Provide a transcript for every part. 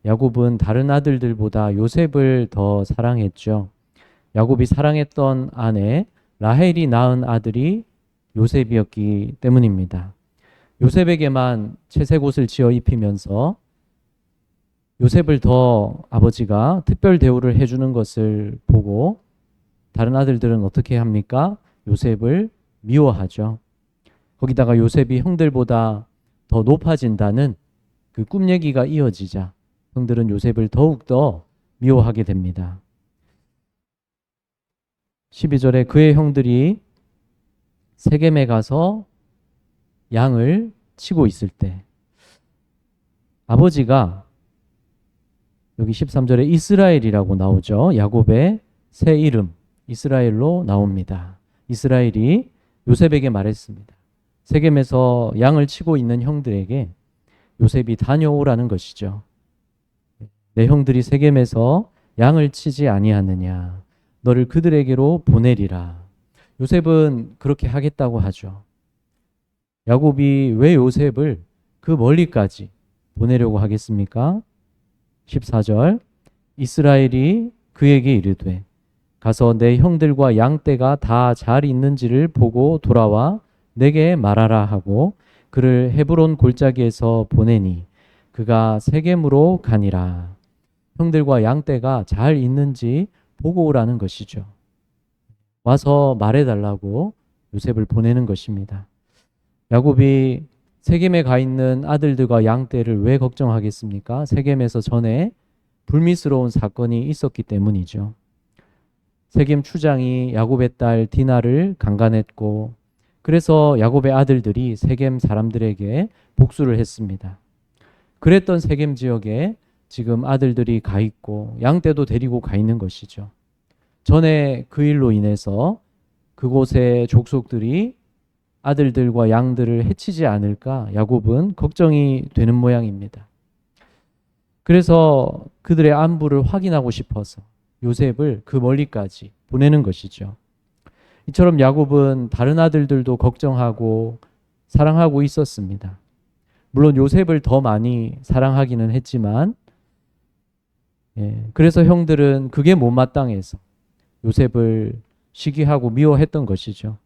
야곱은 다른 아들들보다 요셉을 더 사랑했죠. 야곱이 사랑했던 아내 라헬이 낳은 아들이 요셉이었기 때문입니다. 요셉에게만 채색 옷을 지어 입히면서 요셉을 더 아버지가 특별 대우를 해주는 것을 보고 다른 아들들은 어떻게 합니까? 요셉을 미워하죠. 거기다가 요셉이 형들보다 더 높아진다는 그 꿈 얘기가 이어지자 형들은 요셉을 더욱더 미워하게 됩니다. 12절에 그의 형들이 세겜에 가서 양을 치고 있을 때 아버지가 여기 13절에 이스라엘이라고 나오죠. 야곱의 새 이름 이스라엘로 나옵니다. 이스라엘이 요셉에게 말했습니다. 세겜에서 양을 치고 있는 형들에게 요셉이 다녀오라는 것이죠. 내 형들이 세겜에서 양을 치지 아니하느냐. 너를 그들에게로 보내리라. 요셉은 그렇게 하겠다고 하죠. 야곱이 왜 요셉을 그 멀리까지 보내려고 하겠습니까? 14절 이스라엘이 그에게 이르되 가서 내 형들과 양떼가 다 잘 있는지를 보고 돌아와 내게 말하라 하고 그를 헤브론 골짜기에서 보내니 그가 세겜으로 가니라. 형들과 양떼가 잘 있는지 보고 오라는 것이죠. 와서 말해달라고 요셉을 보내는 것입니다. 야곱이 세겜에 가 있는 아들들과 양떼를 왜 걱정하겠습니까? 세겜에서 전에 불미스러운 사건이 있었기 때문이죠. 세겜 추장이 야곱의 딸 디나를 강간했고 그래서 야곱의 아들들이 세겜 사람들에게 복수를 했습니다. 그랬던 세겜 지역에 지금 아들들이 가 있고 양떼도 데리고 가 있는 것이죠. 전에 그 일로 인해서 그곳의 족속들이 아들들과 양들을 해치지 않을까 야곱은 걱정이 되는 모양입니다. 그래서 그들의 안부를 확인하고 싶어서 요셉을 그 멀리까지 보내는 것이죠. 이처럼 야곱은 다른 아들들도 걱정하고 사랑하고 있었습니다. 물론 요셉을 더 많이 사랑하기는 했지만 그래서 형들은 그게 못마땅해서 요셉을 시기하고 미워했던 것이죠.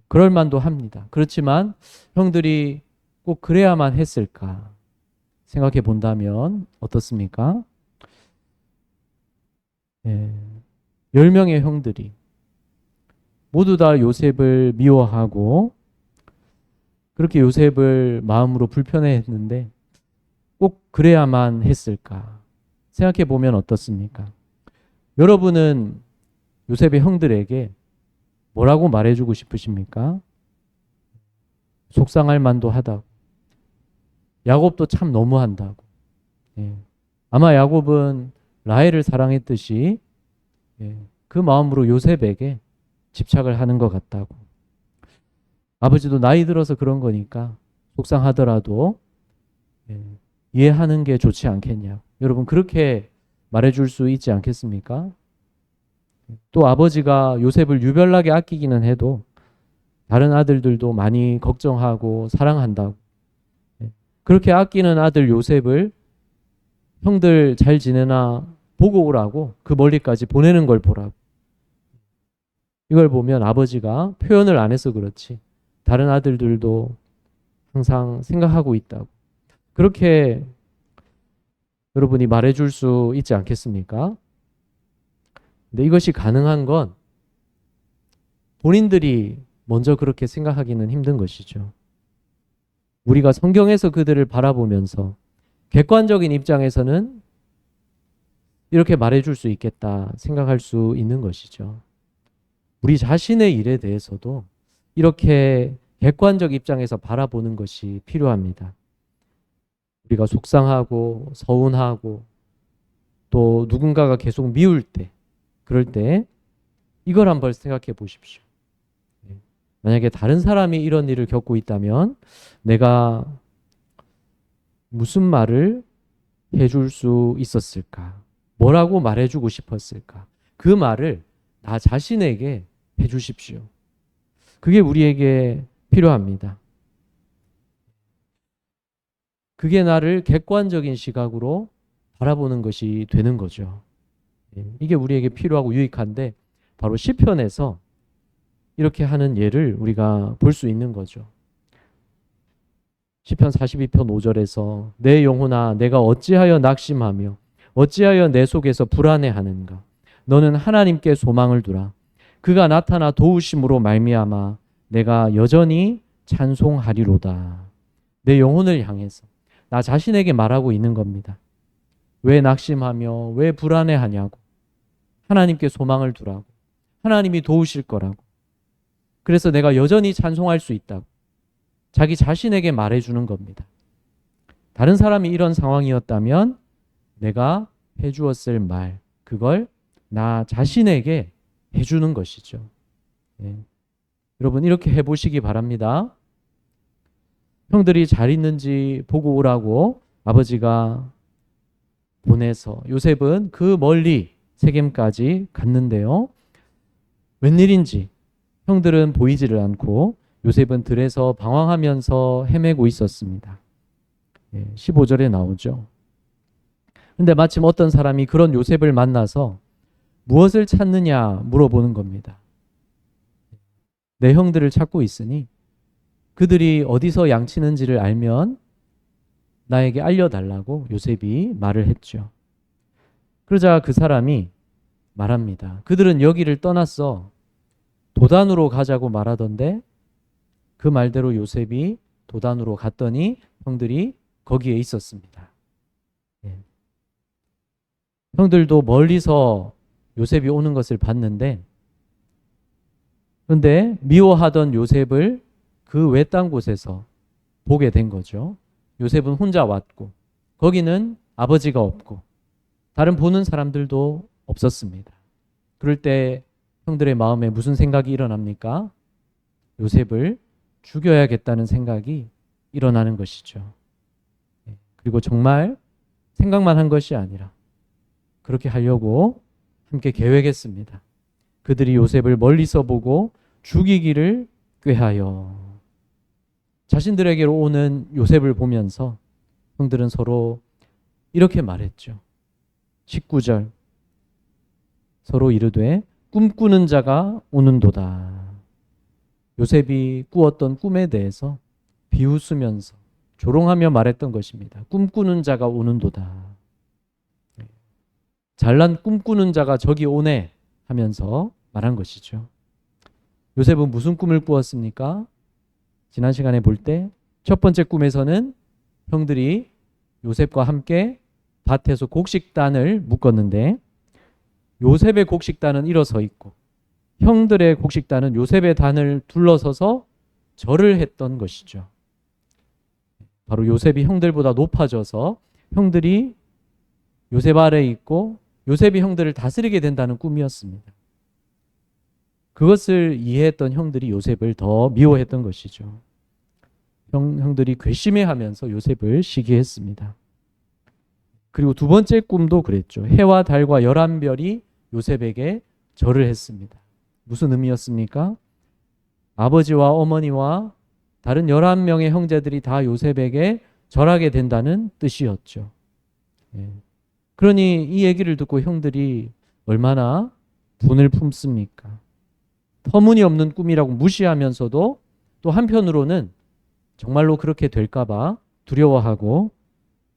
그럴 만도 합니다. 그렇지만 형들이 꼭 그래야만 했을까 생각해 본다면 어떻습니까? 10명의 형들이 모두 다 요셉을 미워하고 그렇게 요셉을 마음으로 불편해했는데 꼭 그래야만 했을까 생각해 보면 어떻습니까? 여러분은 요셉의 형들에게 뭐라고 말해주고 싶으십니까? 속상할 만도 하다고. 야곱도 참 너무한다고. 아마 야곱은 라헬을 사랑했듯이 그 마음으로 요셉에게 집착을 하는 것 같다고. 아버지도 나이 들어서 그런 거니까 속상하더라도 이해하는 게 좋지 않겠냐. 여러분 그렇게 말해줄 수 있지 않겠습니까? 또 아버지가 요셉을 유별나게 아끼기는 해도 다른 아들들도 많이 걱정하고 사랑한다고. 그렇게 아끼는 아들 요셉을 형들 잘 지내나 보고 오라고 그 멀리까지 보내는 걸 보라고. 이걸 보면 아버지가 표현을 안 해서 그렇지 다른 아들들도 항상 생각하고 있다고. 그렇게 여러분이 말해줄 수 있지 않겠습니까? 근데 이것이 가능한 건 본인들이 먼저 그렇게 생각하기는 힘든 것이죠. 우리가 성경에서 그들을 바라보면서 객관적인 입장에서는 이렇게 말해줄 수 있겠다 생각할 수 있는 것이죠. 우리 자신의 일에 대해서도 이렇게 객관적 입장에서 바라보는 것이 필요합니다. 우리가 속상하고 서운하고 또 누군가가 계속 미울 때 그럴 때 이걸 한번 생각해 보십시오. 만약에 다른 사람이 이런 일을 겪고 있다면 내가 무슨 말을 해줄 수 있었을까? 뭐라고 말해주고 싶었을까? 그 말을 나 자신에게 해주십시오. 그게 우리에게 필요합니다. 그게 나를 객관적인 시각으로 바라보는 것이 되는 거죠. 이게 우리에게 필요하고 유익한데 바로 시편에서 이렇게 하는 예를 우리가 볼 수 있는 거죠. 시편 42편 5절에서 내 영혼아 내가 어찌하여 낙심하며 어찌하여 내 속에서 불안해하는가. 너는 하나님께 소망을 두라. 그가 나타나 도우심으로 말미암아 내가 여전히 찬송하리로다. 내 영혼을 향해서 나 자신에게 말하고 있는 겁니다. 왜 낙심하며 왜 불안해하냐고. 하나님께 소망을 두라고. 하나님이 도우실 거라고. 그래서 내가 여전히 찬송할 수 있다고. 자기 자신에게 말해주는 겁니다. 다른 사람이 이런 상황이었다면 내가 해주었을 말, 그걸 나 자신에게 해주는 것이죠. 여러분 이렇게 해보시기 바랍니다. 형들이 잘 있는지 보고 오라고 아버지가 보내서 요셉은 그 멀리 세겜까지 갔는데요. 웬일인지 형들은 보이지를 않고 요셉은 들에서 방황하면서 헤매고 있었습니다. 15절에 나오죠. 근데 마침 어떤 사람이 그런 요셉을 만나서 무엇을 찾느냐 물어보는 겁니다. 내 형들을 찾고 있으니 그들이 어디서 양치는지를 알면 나에게 알려달라고 요셉이 말을 했죠. 그러자 그 사람이 말합니다. 그들은 여기를 떠났어. 도단으로 가자고 말하던데 그 말대로 요셉이 도단으로 갔더니 형들이 거기에 있었습니다. 형들도 멀리서 요셉이 오는 것을 봤는데 그런데 미워하던 요셉을 그 외딴 곳에서 보게 된 거죠. 요셉은 혼자 왔고 거기는 아버지가 없고 다른 보는 사람들도 없었습니다. 그럴 때 형들의 마음에 무슨 생각이 일어납니까? 요셉을 죽여야겠다는 생각이 일어나는 것이죠. 그리고 정말 생각만 한 것이 아니라 그렇게 하려고 함께 계획했습니다. 그들이 요셉을 멀리서 보고 죽이기를 꾀하여. 자신들에게로 오는 요셉을 보면서 형들은 서로 이렇게 말했죠. 19절 서로 이르되 꿈꾸는 자가 오는도다. 요셉이 꾸었던 꿈에 대해서 비웃으면서 조롱하며 말했던 것입니다. 꿈꾸는 자가 오는도다. 잘난 꿈꾸는 자가 저기 오네 하면서 말한 것이죠. 요셉은 무슨 꿈을 꾸었습니까? 지난 시간에 볼 때 첫 번째 꿈에서는 형들이 요셉과 함께 밭에서 곡식단을 묶었는데 요셉의 곡식단은 일어서 있고 형들의 곡식단은 요셉의 단을 둘러서서 절을 했던 것이죠. 바로 요셉이 형들보다 높아져서 형들이 요셉 아래에 있고 요셉이 형들을 다스리게 된다는 꿈이었습니다. 그것을 이해했던 형들이 요셉을 더 미워했던 것이죠. 형들이 괘씸해하면서 요셉을 시기했습니다. 그리고 두 번째 꿈도 그랬죠. 해와 달과 11별이 요셉에게 절을 했습니다. 무슨 의미였습니까? 아버지와 어머니와 다른 11명의 형제들이 다 요셉에게 절하게 된다는 뜻이었죠. 그러니 이 얘기를 듣고 형들이 얼마나 분을 품습니까? 터무니없는 꿈이라고 무시하면서도 또 한편으로는 정말로 그렇게 될까봐 두려워하고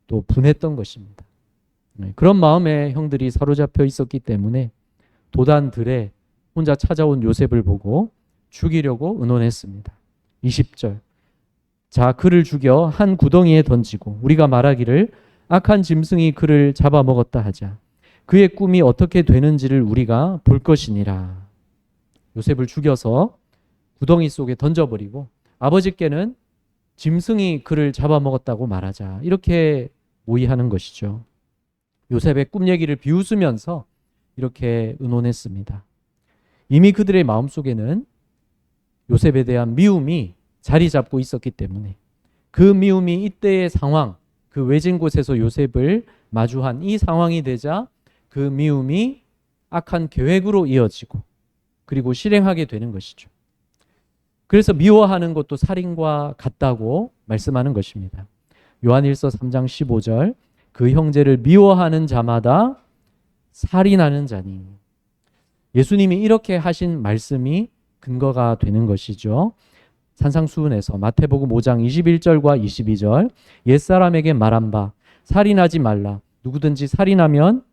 또 분했던 것입니다. 그런 마음에 형들이 사로잡혀 있었기 때문에 도단들에 혼자 찾아온 요셉을 보고 죽이려고 의논했습니다. 20절 자 그를 죽여 한 구덩이에 던지고 우리가 말하기를 악한 짐승이 그를 잡아먹었다 하자. 그의 꿈이 어떻게 되는지를 우리가 볼 것이니라. 요셉을 죽여서 구덩이 속에 던져버리고 아버지께는 짐승이 그를 잡아먹었다고 말하자. 이렇게 모의하는 것이죠. 요셉의 꿈 얘기를 비웃으면서 이렇게 의논했습니다. 이미 그들의 마음속에는 요셉에 대한 미움이 자리 잡고 있었기 때문에 그 미움이 이때의 상황, 그 외진 곳에서 요셉을 마주한 이 상황이 되자 그 미움이 악한 계획으로 이어지고 그리고 실행하게 되는 것이죠. 그래서 미워하는 것도 살인과 같다고 말씀하는 것입니다. 요한일서 3장 15절 그 형제를 미워하는 자마다 살인하는 자니. 예수님이 이렇게 하신 말씀이 근거가 되는 것이죠. 산상수훈에서 마태복음 5장 21절과 22절 옛사람에게 말한 바 살인하지 말라. 누구든지 살인하면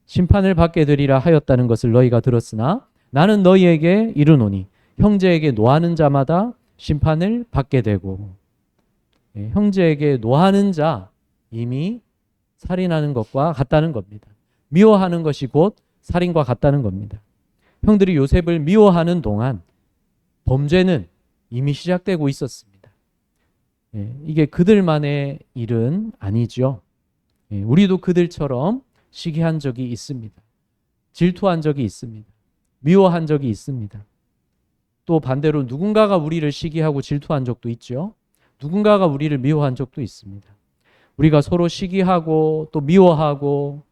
심판을 받게 되리라 하였다는 것을 너희가 들었으나 나는 너희에게 이르노니 형제에게 노하는 자마다 심판을 받게 되고. 형제에게 노하는 자 이미 살인하는 것과 같다는 겁니다. 미워하는 것이 곧 살인과 같다는 겁니다. 형들이 요셉을 미워하는 동안 범죄는 이미 시작되고 있었습니다. 이게 그들만의 일은 아니죠. 우리도 그들처럼 시기한 적이 있습니다. 질투한 적이 있습니다. 미워한 적이 있습니다. 또 반대로 누군가가 우리를 시기하고 질투한 적도 있죠. 누군가가 우리를 미워한 적도 있습니다. 우리가 서로 시기하고 또 미워하고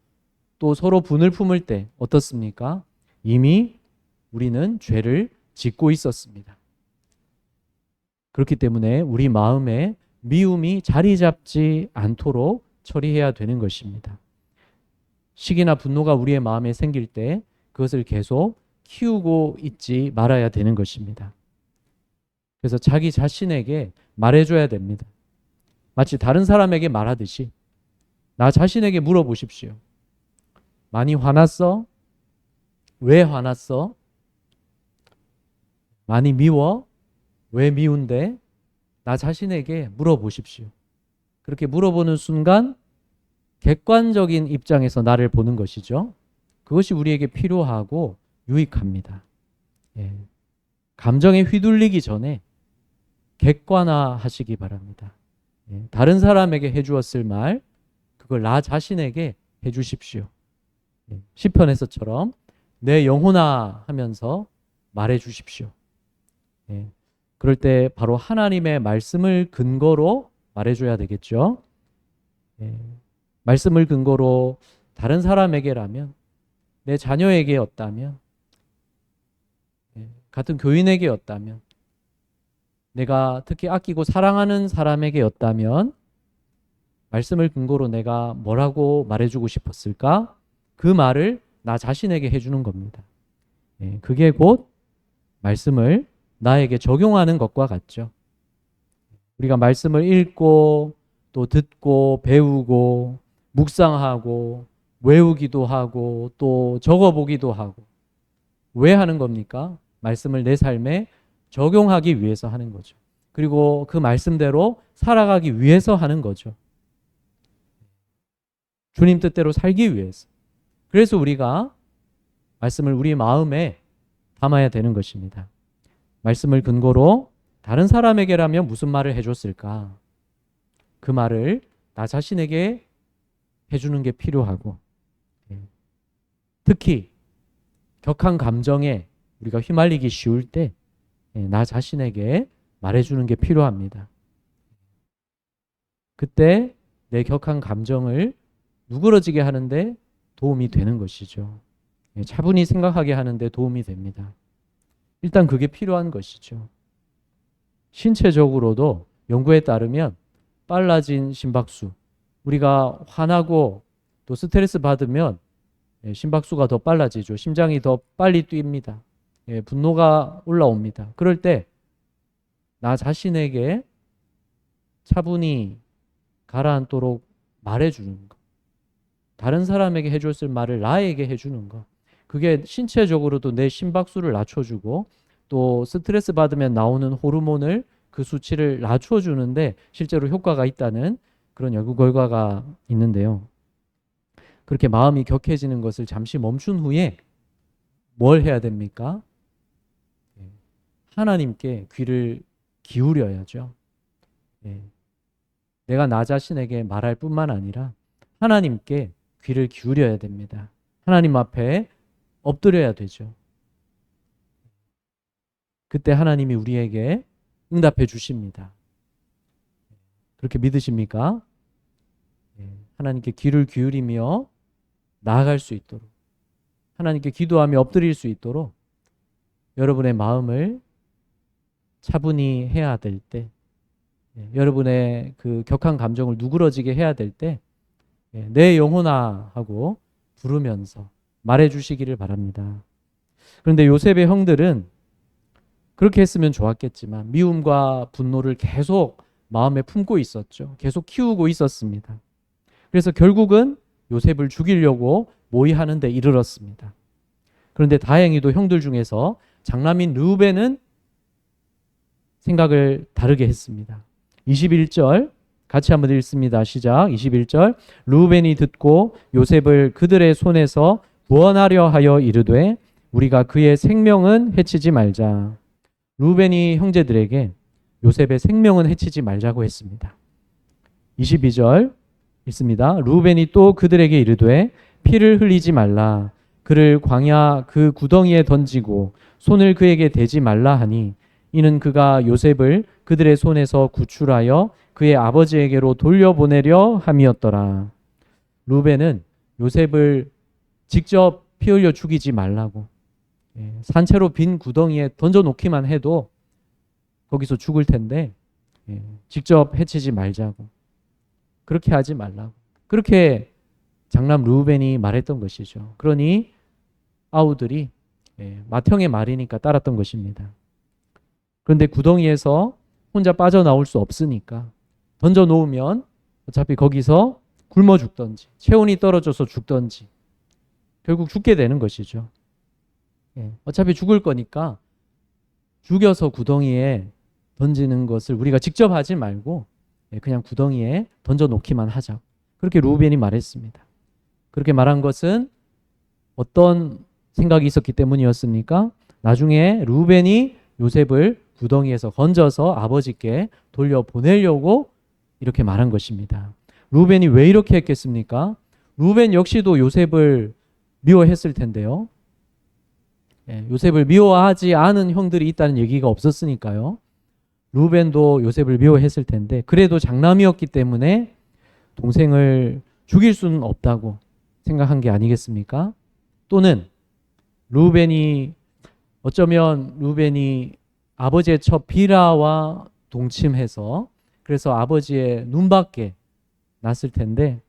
또 서로 분을 품을 때 어떻습니까? 이미 우리는 죄를 짓고 있었습니다. 그렇기 때문에 우리 마음에 미움이 자리 잡지 않도록 처리해야 되는 것입니다. 시기나 분노가 우리의 마음에 생길 때 그것을 계속 키우고 있지 말아야 되는 것입니다. 그래서 자기 자신에게 말해줘야 됩니다. 마치 다른 사람에게 말하듯이 나 자신에게 물어보십시오. 많이 화났어? 왜 화났어? 많이 미워? 왜 미운데? 나 자신에게 물어보십시오. 그렇게 물어보는 순간 객관적인 입장에서 나를 보는 것이죠. 그것이 우리에게 필요하고 유익합니다. 감정에 휘둘리기 전에 객관화하시기 바랍니다. 다른 사람에게 해주었을 말, 그걸 나 자신에게 해주십시오. 시편에서처럼 내 영혼아 하면서 말해 주십시오. 그럴 때 바로 하나님의 말씀을 근거로 말해줘야 되겠죠. 말씀을 근거로 다른 사람에게라면, 내 자녀에게였다면, 같은 교인에게였다면, 내가 특히 아끼고 사랑하는 사람에게였다면 말씀을 근거로 내가 뭐라고 말해주고 싶었을까? 그 말을 나 자신에게 해주는 겁니다. 그게 곧 말씀을 나에게 적용하는 것과 같죠. 우리가 말씀을 읽고 또 듣고 배우고 묵상하고 외우기도 하고 또 적어보기도 하고 왜 하는 겁니까? 말씀을 내 삶에 적용하기 위해서 하는 거죠. 그리고 그 말씀대로 살아가기 위해서 하는 거죠. 주님 뜻대로 살기 위해서. 그래서 우리가 말씀을 우리 마음에 담아야 되는 것입니다. 말씀을 근거로 다른 사람에게라면 무슨 말을 해줬을까? 그 말을 나 자신에게 해주는 게 필요하고, 특히 격한 감정에 우리가 휘말리기 쉬울 때 나 자신에게 말해주는 게 필요합니다. 그때 내 격한 감정을 누그러지게 하는데 도움이 되는 것이죠. 차분히 생각하게 하는데 도움이 됩니다. 일단 그게 필요한 것이죠. 신체적으로도 연구에 따르면 빨라진 심박수, 우리가 화나고 또 스트레스 받으면 심박수가 더 빨라지죠. 심장이 더 빨리 뜁니다. 분노가 올라옵니다. 그럴 때 나 자신에게 차분히 가라앉도록 말해주는 것, 다른 사람에게 해줬을 말을 나에게 해주는 것, 그게 신체적으로도 내 심박수를 낮춰주고 또 스트레스 받으면 나오는 호르몬을 그 수치를 낮춰주는데 실제로 효과가 있다는 그런 연구 결과가 있는데요. 그렇게 마음이 격해지는 것을 잠시 멈춘 후에 뭘 해야 됩니까? 하나님께 귀를 기울여야죠. 내가 나 자신에게 말할 뿐만 아니라 하나님께 귀를 기울여야 됩니다. 하나님 앞에 엎드려야 되죠. 그때 하나님이 우리에게 응답해 주십니다. 그렇게 믿으십니까? 하나님께 귀를 기울이며 나아갈 수 있도록, 하나님께 기도하며 엎드릴 수 있도록 여러분의 마음을 차분히 해야 될 때 여러분의 그 격한 감정을 누그러지게 해야 될 때 내 영혼아 하고 부르면서 말해 주시기를 바랍니다. 그런데 요셉의 형들은 그렇게 했으면 좋았겠지만 미움과 분노를 계속 마음에 품고 있었죠. 계속 키우고 있었습니다. 그래서 결국은 요셉을 죽이려고 모의하는 데 이르렀습니다. 그런데 다행히도 형들 중에서 장남인 르우벤은 생각을 다르게 했습니다. 21절 같이 한번 읽습니다. 시작. 21절 르우벤이 듣고 요셉을 그들의 손에서 구원하려 하여 이르되 우리가 그의 생명은 해치지 말자. 르우벤이 형제들에게 요셉의 생명은 해치지 말자고 했습니다. 22절 읽습니다. 르우벤이 또 그들에게 이르되 피를 흘리지 말라. 그를 광야 그 구덩이에 던지고 손을 그에게 대지 말라 하니 이는 그가 요셉을 그들의 손에서 구출하여 그의 아버지에게로 돌려보내려 함이었더라. 르우벤은 요셉을 직접 피 흘려 죽이지 말라고 산채로 빈 구덩이에 던져놓기만 해도 거기서 죽을 텐데 직접 해치지 말자고 그렇게 하지 말라고 그렇게 장남 르우벤이 말했던 것이죠. 그러니 아우들이 맏형의 말이니까 따랐던 것입니다. 그런데 구덩이에서 혼자 빠져나올 수 없으니까 던져놓으면 어차피 거기서 굶어 죽던지 체온이 떨어져서 죽던지 결국 죽게 되는 것이죠. 어차피 죽을 거니까 죽여서 구덩이에 던지는 것을 우리가 직접 하지 말고 그냥 구덩이에 던져놓기만 하자. 그렇게 르우벤이 말했습니다. 그렇게 말한 것은 어떤 생각이 있었기 때문이었습니까? 나중에 르우벤이 요셉을 구덩이에서 건져서 아버지께 돌려보내려고 이렇게 말한 것입니다. 르우벤이 왜 이렇게 했겠습니까? 르우벤 역시도 요셉을 미워했을 텐데요. 요셉을 미워하지 않은 형들이 있다는 얘기가 없었으니까요. 르우벤도 요셉을 미워했을 텐데 그래도 장남이었기 때문에 동생을 죽일 수는 없다고 생각한 게 아니겠습니까? 또는 어쩌면 르우벤이 아버지의 처 비라와 동침해서 그래서 아버지의 눈밖에 났을 텐데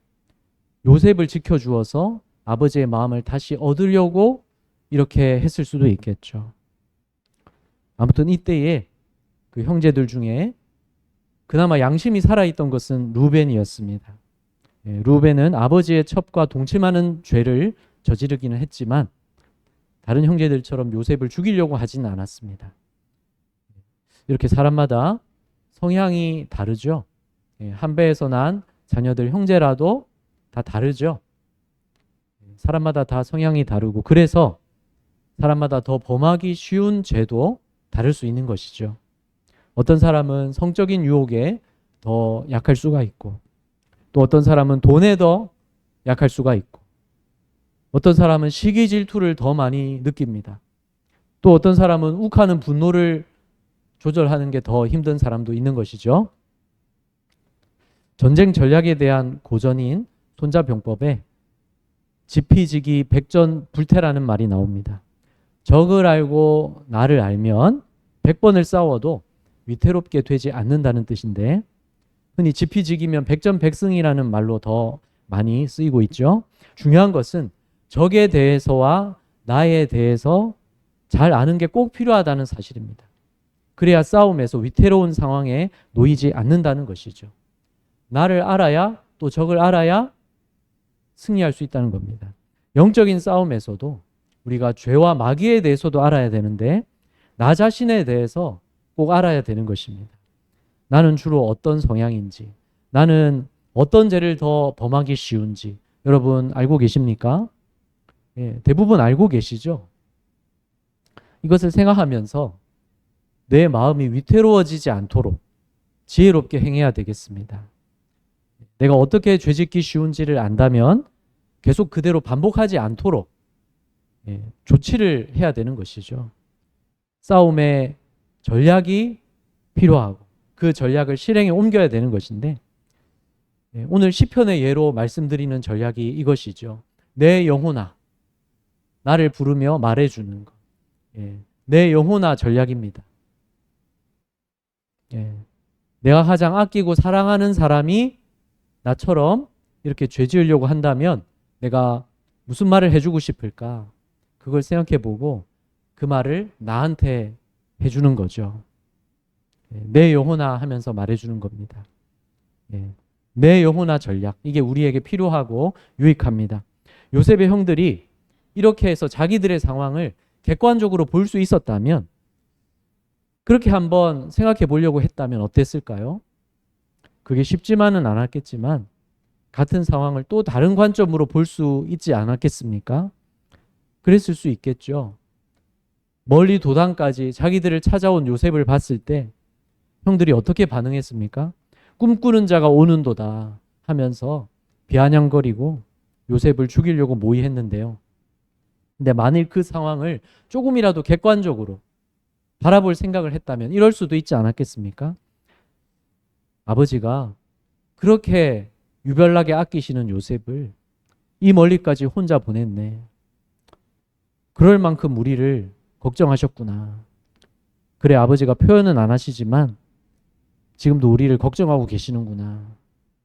요셉을 지켜주어서 아버지의 마음을 다시 얻으려고 이렇게 했을 수도 있겠죠. 아무튼 이때에 그 형제들 중에 그나마 양심이 살아있던 것은 르우벤이었습니다. 르우벤은 아버지의 첩과 동침하는 죄를 저지르기는 했지만 다른 형제들처럼 요셉을 죽이려고 하지는 않았습니다. 이렇게 사람마다 성향이 다르죠. 한 배에서 난 자녀들 형제라도 다 다르죠. 사람마다 다 성향이 다르고 그래서 사람마다 더 범하기 쉬운 죄도 다를 수 있는 것이죠. 어떤 사람은 성적인 유혹에 더 약할 수가 있고 또 어떤 사람은 돈에 더 약할 수가 있고 어떤 사람은 시기 질투를 더 많이 느낍니다. 또 어떤 사람은 욱하는 분노를 조절하는 게 더 힘든 사람도 있는 것이죠. 전쟁 전략에 대한 고전인 손자병법에 지피지기 백전불태라는 말이 나옵니다. 적을 알고 나를 알면 100번을 싸워도 위태롭게 되지 않는다는 뜻인데 흔히 지피지기면 백전백승이라는 말로 더 많이 쓰이고 있죠. 중요한 것은 적에 대해서와 나에 대해서 잘 아는 게 꼭 필요하다는 사실입니다. 그래야 싸움에서 위태로운 상황에 놓이지 않는다는 것이죠. 나를 알아야 또 적을 알아야 승리할 수 있다는 겁니다. 영적인 싸움에서도 우리가 죄와 마귀에 대해서도 알아야 되는데 나 자신에 대해서 꼭 알아야 되는 것입니다. 나는 주로 어떤 성향인지, 나는 어떤 죄를 더 범하기 쉬운지 여러분 알고 계십니까? 대부분 알고 계시죠? 이것을 생각하면서 내 마음이 위태로워지지 않도록 지혜롭게 행해야 되겠습니다. 내가 어떻게 죄짓기 쉬운지를 안다면 계속 그대로 반복하지 않도록 조치를 해야 되는 것이죠. 싸움의 전략이 필요하고 그 전략을 실행에 옮겨야 되는 것인데 오늘 시편의 예로 말씀드리는 전략이 이것이죠. 내 영혼아 나를 부르며 말해주는 것. 내 영혼아 전략입니다. 내가 가장 아끼고 사랑하는 사람이 나처럼 이렇게 죄 지으려고 한다면 내가 무슨 말을 해주고 싶을까? 그걸 생각해 보고 그 말을 나한테 해주는 거죠. 내 영혼아 하면서 말해주는 겁니다. 내 영혼아 전략. 이게 우리에게 필요하고 유익합니다. 요셉의 형들이 이렇게 해서 자기들의 상황을 객관적으로 볼 수 있었다면, 그렇게 한번 생각해 보려고 했다면 어땠을까요? 그게 쉽지만은 않았겠지만 같은 상황을 또 다른 관점으로 볼 수 있지 않았겠습니까? 그랬을 수 있겠죠. 멀리 도단까지 자기들을 찾아온 요셉을 봤을 때 형들이 어떻게 반응했습니까? 꿈꾸는 자가 오는도다 하면서 비아냥거리고 요셉을 죽이려고 모의했는데요. 근데 만일 그 상황을 조금이라도 객관적으로 바라볼 생각을 했다면 이럴 수도 있지 않았겠습니까? 아버지가 그렇게 유별나게 아끼시는 요셉을 이 멀리까지 혼자 보냈네. 그럴 만큼 우리를 걱정하셨구나. 그래, 아버지가 표현은 안 하시지만 지금도 우리를 걱정하고 계시는구나.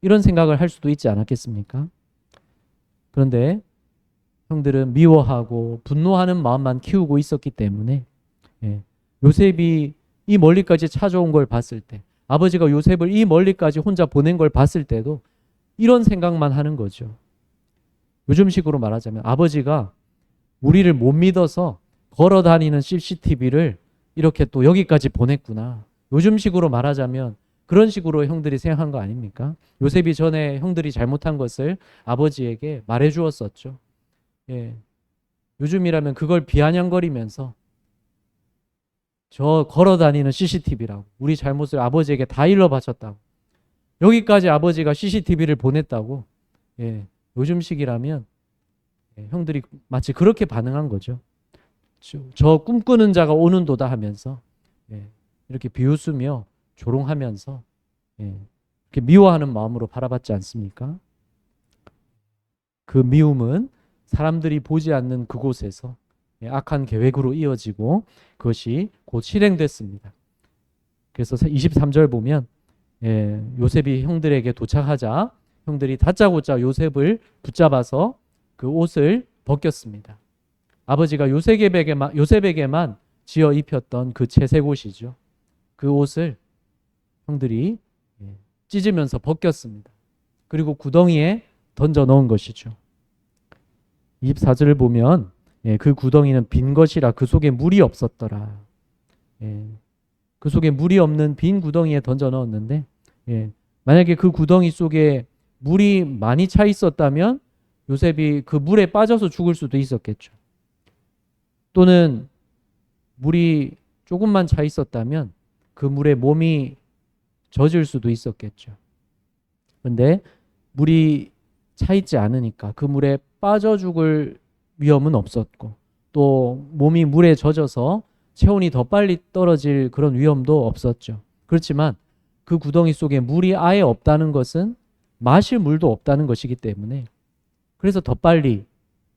이런 생각을 할 수도 있지 않았겠습니까? 그런데 형들은 미워하고 분노하는 마음만 키우고 있었기 때문에 요셉이 이 멀리까지 찾아온 걸 봤을 때, 아버지가 요셉을 이 멀리까지 혼자 보낸 걸 봤을 때도 이런 생각만 하는 거죠. 요즘식으로 말하자면 아버지가 우리를 못 믿어서 걸어 다니는 CCTV를 이렇게 또 여기까지 보냈구나. 요즘식으로 말하자면 그런 식으로 형들이 생각한 거 아닙니까? 요셉이 전에 형들이 잘못한 것을 아버지에게 말해 주었었죠. 요즘이라면 그걸 비아냥거리면서 저 걸어 다니는 CCTV라고, 우리 잘못을 아버지에게 다 일러 바쳤다고, 여기까지 아버지가 CCTV를 보냈다고. 요즘식이라면 형들이 마치 그렇게 반응한 거죠. 저 꿈꾸는 자가 오는도다 하면서 이렇게 비웃으며 조롱하면서 이렇게 미워하는 마음으로 바라봤지 않습니까? 그 미움은 사람들이 보지 않는 그곳에서 악한 계획으로 이어지고 그것이 곧 실행됐습니다. 그래서 23절 보면 요셉이 형들에게 도착하자 형들이 다짜고짜 요셉을 붙잡아서 그 옷을 벗겼습니다. 아버지가 요셉에게만 지어 입혔던 그 채색 옷이죠. 그 옷을 형들이 찢으면서 벗겼습니다. 그리고 구덩이에 던져 넣은 것이죠. 24절을 보면 그 구덩이는 빈 것이라 그 속에 물이 없었더라. 그 속에 물이 없는 빈 구덩이에 던져 넣었는데 만약에 그 구덩이 속에 물이 많이 차 있었다면 요셉이 그 물에 빠져서 죽을 수도 있었겠죠. 또는 물이 조금만 차 있었다면 그 물에 몸이 젖을 수도 있었겠죠. 그런데 물이 차 있지 않으니까 그 물에 빠져 죽을 위험은 없었고 또 몸이 물에 젖어서 체온이 더 빨리 떨어질 그런 위험도 없었죠. 그렇지만 그 구덩이 속에 물이 아예 없다는 것은 마실 물도 없다는 것이기 때문에 그래서 더 빨리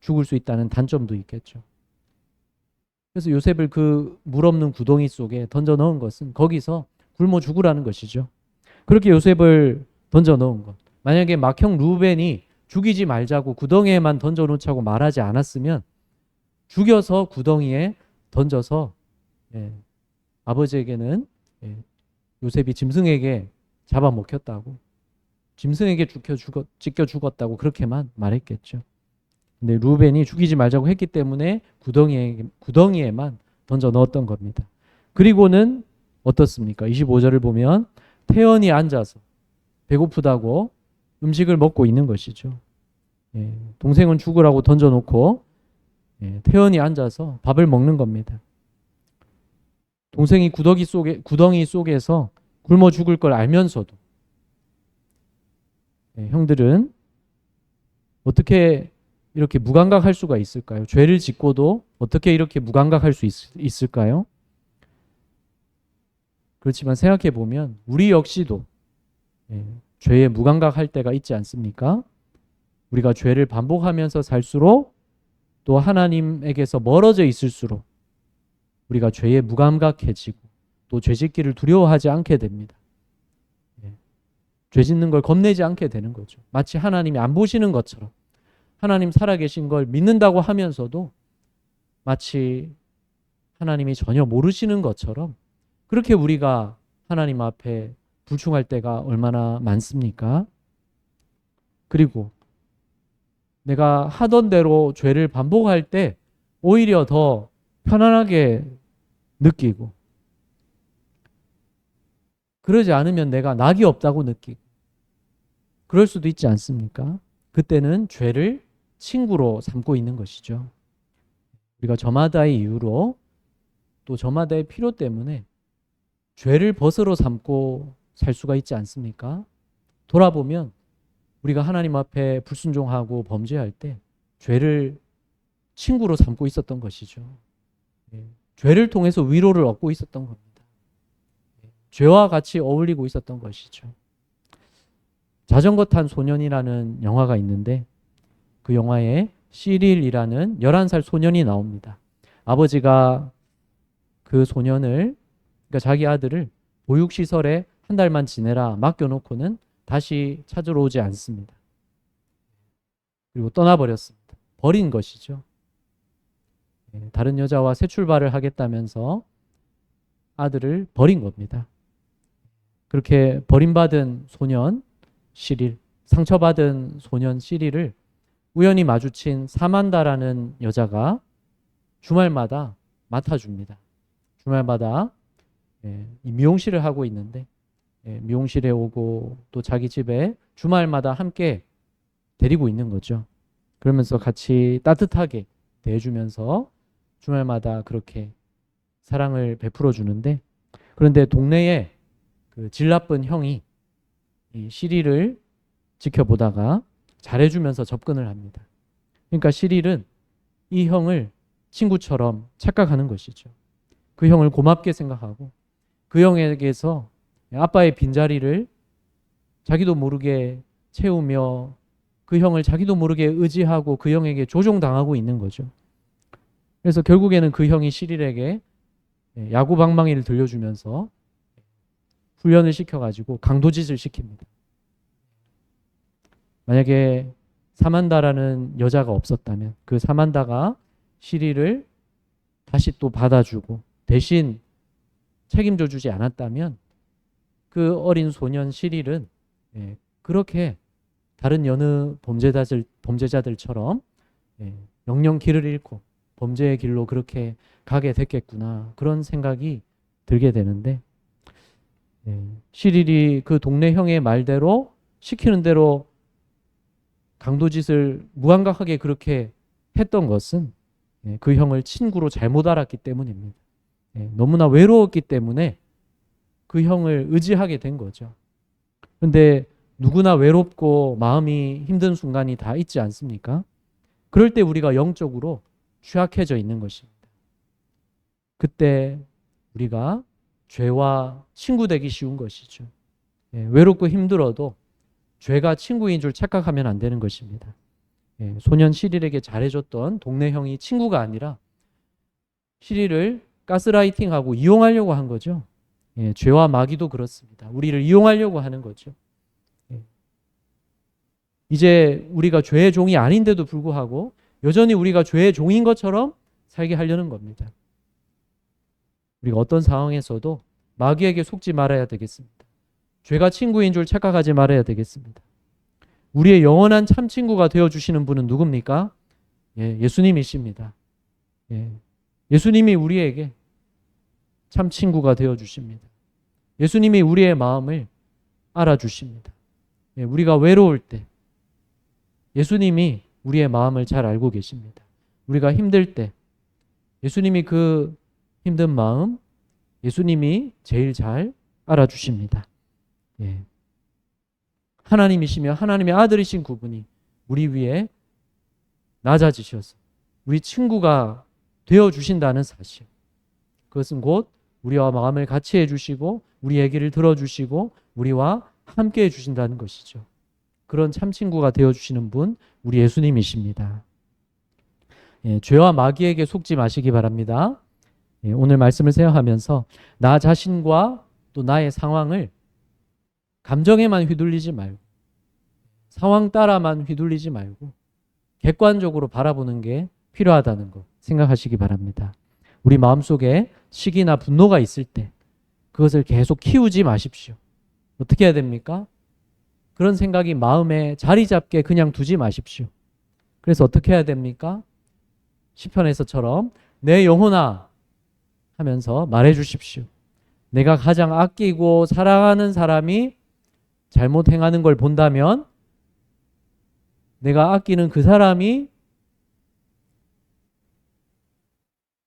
죽을 수 있다는 단점도 있겠죠. 그래서 요셉을 그 물 없는 구덩이 속에 던져 넣은 것은 거기서 굶어 죽으라는 것이죠. 그렇게 요셉을 던져 넣은 것. 만약에 맏형 루벤이 죽이지 말자고 구덩이에만 던져 놓자고 말하지 않았으면 죽여서 구덩이에 던져서 아버지에게는 요셉이 짐승에게 잡아먹혔다고, 짐승에게 찢겨 죽었다고 그렇게만 말했겠죠. 근데 루벤이 죽이지 말자고 했기 때문에 구덩이에만 던져 넣었던 겁니다. 그리고는 어떻습니까? 25절을 보면 태연히 앉아서 배고프다고 음식을 먹고 있는 것이죠. 동생은 죽으라고 던져놓고 태연히 앉아서 밥을 먹는 겁니다. 동생이 구덩이 속에서 굶어 죽을 걸 알면서도 형들은 어떻게 이렇게 무감각할 수가 있을까요? 죄를 짓고도 어떻게 이렇게 무감각할 수 있을까요? 그렇지만 생각해 보면 우리 역시도 죄에 무감각할 때가 있지 않습니까? 우리가 죄를 반복하면서 살수록 또 하나님에게서 멀어져 있을수록 우리가 죄에 무감각해지고 또 죄짓기를 두려워하지 않게 됩니다. 죄 짓는 걸 겁내지 않게 되는 거죠. 마치 하나님이 안 보시는 것처럼, 하나님 살아계신 걸 믿는다고 하면서도 마치 하나님이 전혀 모르시는 것처럼 그렇게 우리가 하나님 앞에 불충할 때가 얼마나 많습니까? 그리고 내가 하던 대로 죄를 반복할 때 오히려 더 편안하게 느끼고, 그러지 않으면 내가 낙이 없다고 느끼고, 그럴 수도 있지 않습니까? 그때는 죄를 친구로 삼고 있는 것이죠. 우리가 저마다의 이유로 또 저마다의 필요 때문에 죄를 벗으로 삼고 살 수가 있지 않습니까? 돌아보면 우리가 하나님 앞에 불순종하고 범죄할 때 죄를 친구로 삼고 있었던 것이죠. 죄를 통해서 위로를 얻고 있었던 겁니다. 죄와 같이 어울리고 있었던 것이죠. 자전거 탄 소년이라는 영화가 있는데 그 영화에 시릴이라는 11살 소년이 나옵니다. 아버지가 그 소년을, 그러니까 자기 아들을 보육시설에 한 달만 지내라 맡겨놓고는 다시 찾으러 오지 않습니다. 그리고 떠나버렸습니다. 버린 것이죠. 다른 여자와 새 출발을 하겠다면서 아들을 버린 겁니다. 그렇게 버림받은 소년 시릴, 상처받은 소년 시릴을 우연히 마주친 사만다라는 여자가 주말마다 맡아줍니다. 주말마다 이 미용실을 하고 있는데 미용실에 오고 또 자기 집에 주말마다 함께 데리고 있는 거죠. 그러면서 같이 따뜻하게 대해주면서 주말마다 그렇게 사랑을 베풀어 주는데, 그런데 동네에 그 질 나쁜 형이 이 시릴을 지켜보다가 잘해주면서 접근을 합니다. 그러니까 시릴은 이 형을 친구처럼 착각하는 것이죠. 그 형을 고맙게 생각하고 그 형에게서 아빠의 빈자리를 자기도 모르게 채우며 그 형을 자기도 모르게 의지하고 그 형에게 조종당하고 있는 거죠. 그래서 결국에는 그 형이 시릴에게 야구 방망이를 들려주면서 훈련을 시켜가지고 강도짓을 시킵니다. 만약에 사만다라는 여자가 없었다면, 그 사만다가 시릴을 다시 또 받아주고 대신 책임져 주지 않았다면 그 어린 소년 시릴은 그렇게 다른 여느 범죄자들처럼 영영 길을 잃고 범죄의 길로 그렇게 가게 됐겠구나, 그런 생각이 들게 되는데, 시릴이 그 동네 형의 말대로 시키는 대로 강도짓을 무감각하게 그렇게 했던 것은 그 형을 친구로 잘못 알았기 때문입니다. 너무나 외로웠기 때문에 그 형을 의지하게 된 거죠. 그런데 누구나 외롭고 마음이 힘든 순간이 다 있지 않습니까? 그럴 때 우리가 영적으로 취약해져 있는 것입니다. 그때 우리가 죄와 친구 되기 쉬운 것이죠. 외롭고 힘들어도 죄가 친구인 줄 착각하면 안 되는 것입니다. 소년 시릴에게 잘해줬던 동네 형이 친구가 아니라 시릴을 가스라이팅하고 이용하려고 한 거죠. 죄와 마귀도 그렇습니다. 우리를 이용하려고 하는 거죠. 이제 우리가 죄의 종이 아닌데도 불구하고 여전히 우리가 죄의 종인 것처럼 살게 하려는 겁니다. 우리가 어떤 상황에서도 마귀에게 속지 말아야 되겠습니다. 죄가 친구인 줄 착각하지 말아야 되겠습니다. 우리의 영원한 참 친구가 되어주시는 분은 누굽니까? 예수님이십니다. 예수님이 우리에게 참 친구가 되어주십니다. 예수님이 우리의 마음을 알아주십니다. 우리가 외로울 때 예수님이 우리의 마음을 잘 알고 계십니다. 우리가 힘들 때 예수님이 그 힘든 마음, 예수님이 제일 잘 알아주십니다. 하나님이시며 하나님의 아들이신 그분이 우리 위에 낮아지셔서 우리 친구가 되어주신다는 사실, 그것은 곧 우리와 마음을 같이 해주시고 우리 얘기를 들어주시고 우리와 함께 해주신다는 것이죠. 그런 참 친구가 되어주시는 분, 우리 예수님이십니다. 죄와 마귀에게 속지 마시기 바랍니다. 오늘 말씀을 생각하면서 나 자신과 또 나의 상황을 감정에만 휘둘리지 말고 상황 따라만 휘둘리지 말고 객관적으로 바라보는 게 필요하다는 거 생각하시기 바랍니다. 우리 마음속에 시기나 분노가 있을 때 그것을 계속 키우지 마십시오. 어떻게 해야 됩니까? 그런 생각이 마음에 자리 잡게 그냥 두지 마십시오. 그래서 어떻게 해야 됩니까? 시편에서처럼 내 영혼아 하면서 말해 주십시오. 내가 가장 아끼고 사랑하는 사람이 잘못 행하는 걸 본다면 내가 아끼는 그 사람이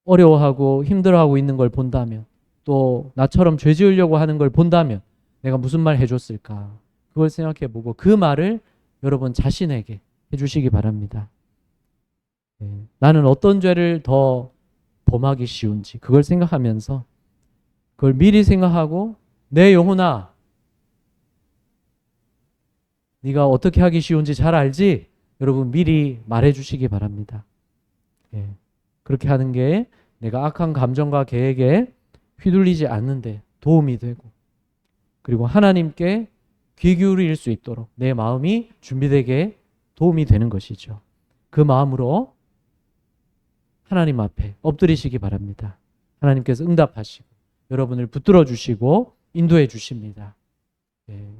어려워하고 힘들어하고 있는 걸 본다면 또 나처럼 죄 지으려고 하는 걸 본다면 내가 무슨 말 해줬을까? 그걸 생각해 보고 그 말을 여러분 자신에게 해주시기 바랍니다. 나는 어떤 죄를 더 범하기 쉬운지 그걸 생각하면서 그걸 미리 생각하고 내 영혼아 네가 어떻게 하기 쉬운지 잘 알지? 여러분 미리 말해 주시기 바랍니다. 그렇게 하는 게 내가 악한 감정과 계획에 휘둘리지 않는데 도움이 되고 그리고 하나님께 귀 기울일 수 있도록 내 마음이 준비되게 도움이 되는 것이죠. 그 마음으로 하나님 앞에 엎드리시기 바랍니다. 하나님께서 응답하시고 여러분을 붙들어 주시고 인도해 주십니다.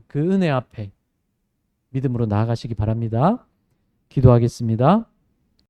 그 은혜 앞에 믿음으로 나아가시기 바랍니다. 기도하겠습니다.